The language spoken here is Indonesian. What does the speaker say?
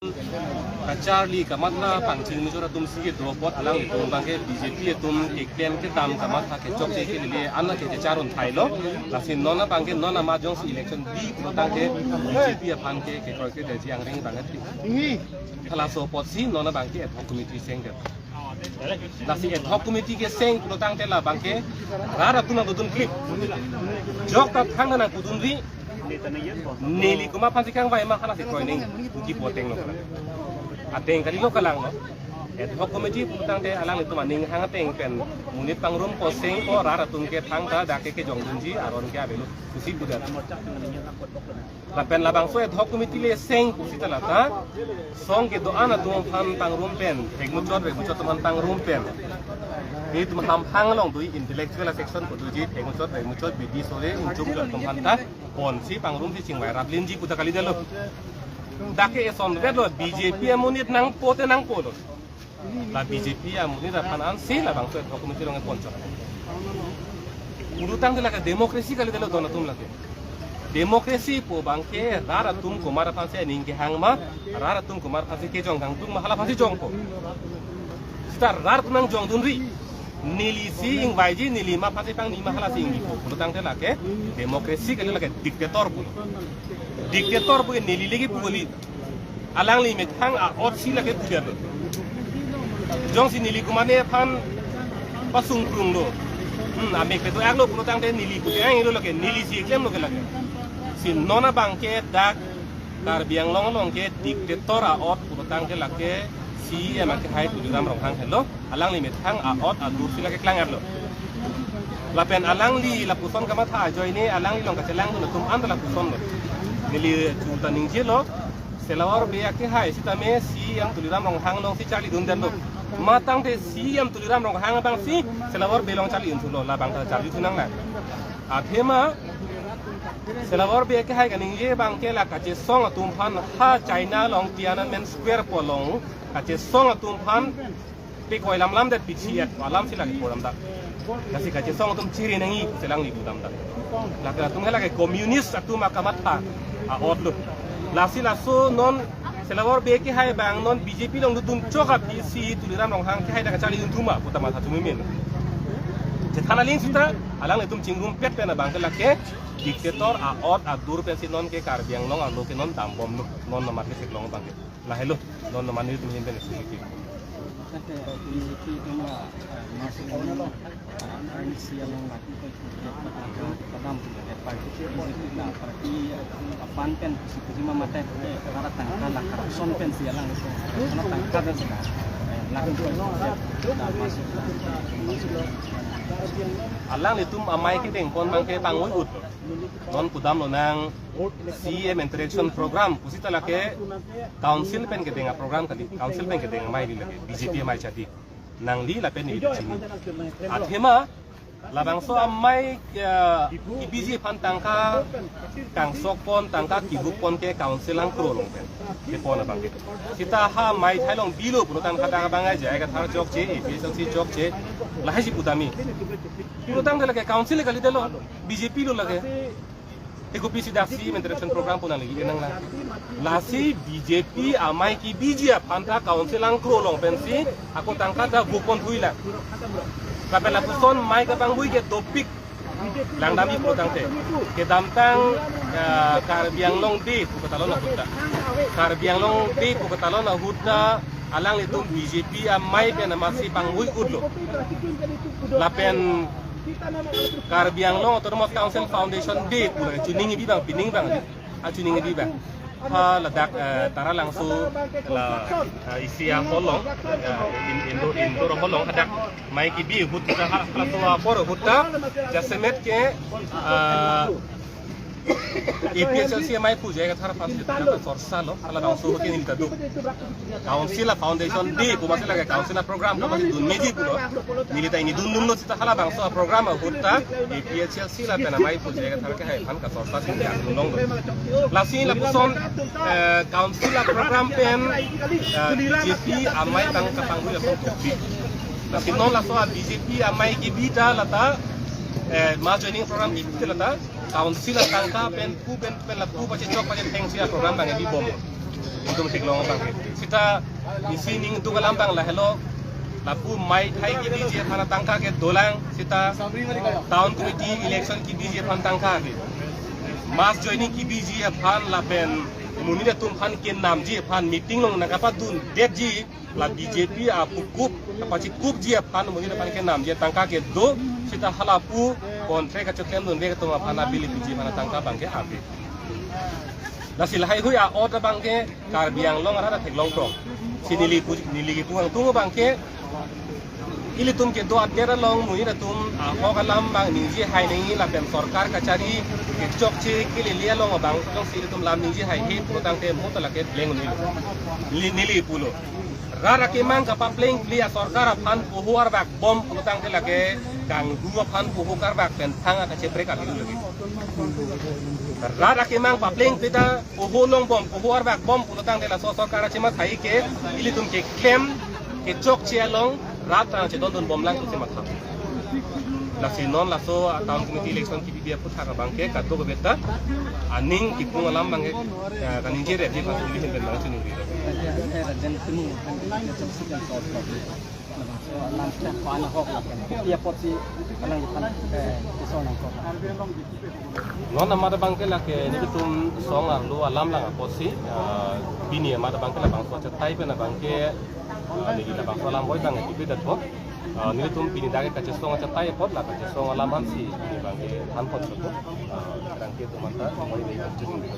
Charlie kamat na pangcing misura tum sige do pot alang tum bangke BJP tum ektem ke tam kamat ha ke chok ke lile anna ke charon thailo lasin nona bangke nona ma jong election bi protang ke BJP aphan ke koi ke de jiang ring banget khala so pot si nona bangke ad hoc committee seng de lasi ad hoc committee ke seng protang te la bangke rara tuna dudun clip jok ta thang na kudun ri nili kuma phansi kang vai ma khala se koi ning ki poteng no ateng kali lo kalang no ad hoc committee putang de alang itu maning hang ateng pen munit pangrum ko seng ko rara tung ke thang ta da ke jong dunji aron ke abelu kusi budak la pen labang so ad hoc committee le seng kusi ta lata song ke do ana tum phan pangrum pen regmuchot tum pangrum pen ni tum ham hang long dui intellectual section ko duji regmuchot bidi sore unjuk tum phan ta kon si pangrum si chingwai rablin ji puta kali delo dake eson vedlo BJP amunit nang pote nang polo la BJP amunit apanan si la bang so committee rong poncho urutang de la demokrasi kali delo dona tum lake demokrasi po bangke rara tum kumar phanse ning ke hangma rara tum kumar phanse ke jong gang tum mahala phanse jong ko star rar tum nang jong dun ri nili si ing baiji nili ma phanse pang ni mahala sing ko urutang de la ke demokrasi kali lake diktator po diktator bu nili lagi pugoli alang li methang a ot si lagi pujar jong si nili kumane phan pasung prung do ame ke to aglo puno tang de nili ku yang ilo lagi nili si klem lo ke lagi si nona bangke dak kar biang long ke diktator a ot puno tang ke lagi si emak ke hai tu ram rong hang hello alang li methang a ot a dur si lagi klang lo lapen alang li la puson kama tha joy ni alang li long ka celang lo tum andala puson lo nili chuta ningje lo selawar be ke hai sitame si yang tuliram rong hang long si Charlie dundan lo matang de si yang tuliram rong hang bang si selawar be long Charlie untu lo la bang ta Charlie tunang na athema selawar be ke hai ka ningje bang ke la ka che song atum phan ha China long Tiananmen Square po long ka che song atum phan pe koi lam dat pichiat alam sila ki poram da kasi ka che song atum chiri nangi selang ni budam da la ka tum hela ke communist atum akamat ha a otlo lasi laso non selawar be ke hai bang non BJP long dun choka PC tuliram long hang ke hai da Charlie untuma putama tha tumimen je thana ling sutra alang le tum chingrum pet pe na bang ke la ke diktator a ot a dur pe si non ke kar biang long a lo ke non dam bom non na mat ke long bang ke la hello non na mani tum hin ben su ki alang litum amai ke deng pon bangke pangoi ut non kudam lo nang CM interaction program kusita lake council pen ke denga program kali council pen ke denga mai di lake BJP mai chati nang li la pen ni chini athema labang so amai ki BJP pan tangka kang sok pon tangka ki buk pon ke council ang kro long pen ke pon abang ke kita ha mai thailong bilo puno tang khata bang ai jai ka thar jok che APSC jok che lahaji putami puno tang de lake council kali de lo BJP lo lage eko PC dasi interaction program pun lagi enang lah lasi BJP amai ki BJP panta council ang kro long pensi aku tangka da bukon huila kapela puson mai ka bang bui ke topik lang dami pro tangte ke damtang kar biang long di ku katalon na hutta kar biang long di ku katalon na hutta alang itu BJP amai pe na masi bang bui udlo lapen kar biang long autonomous council foundation di pura chuning bi bang pining bang a chuning bi bang ha ladak tara langsu la isia holong indo holong hadak mai ki bi hutta ha plaswa por hutta jasemet ke APSC mai puje ka thar pasi ta sorsa lo ala langsu ke nin tadu council foundation di pumasi laga council program ko masi dun meji pulo milita ini dun lo cita hala bangso program hutta APSC la pena mai puje ka thar ke hai phan ka sorsa sing ya long lasi la puson council program pen BJP amai tang ka panggu ya so topi lasi non la so BJP amai ki bita lata ma joining program ibte lata council tangka pen la pu pace chok pace tengsia program bang bi bom Untung tiglong bang kita di sini untuk lambang lah hello lapu mai thai ki BJP hana tangka ke dolang kita town committee election ki BJP han tangka ke mass joining ki BJP han lapen muni de tum han ken nam ji han meeting long nakapa dun det ji la BJP a pukup apachi kup ji han muni de pan ken nam ji tangka ke do kita halapu kontrak ka chokem dun de to hana bili BJP hana tangka bangke ape Nasil hai hui a order bangke kar biang long ara thek long tong sinili ki puang tungo bangke ili tum ke do adera long mui na tum a ho kalam bang ningji hai nei la pem sarkar kachari ke chok che ke le lia long bang long si tum lam ningji hai he pu tang te mo ta la ke leng nili pulo rara ke mang ka pa pleng lia sarkar phan pu huar bak bom pu tang te la ke kang duwa phan pu hu kar bak pen thanga ka che brek a bilu lagi rara ke mang pa pleng pita pu hu long bom pu huar bak bom pu tang te la so sarkar che ma thai ke ili tum ke kem ke chok che long rat tang che don bom lang tu se ma tha la si non la so town committee election ki bibia put ha ka bangke ka to beta aning ki kung alam bangke ka ninje re ji pa ni hin ben ma chu ni ri dan temu kan lam step pana hok la kan dia poti kanang kan so nang ko non na mata bangke la ke ni tum song a lu alam lang a posi bini mata bangke la bang so cha tai pe na bangke ni la bang so alam boy bang ki bedat bo ni tum bini dage ka cha song cha tai pot la ka cha song alam han si ni bangke han pot so rangke tu mata boy ni ka chu ni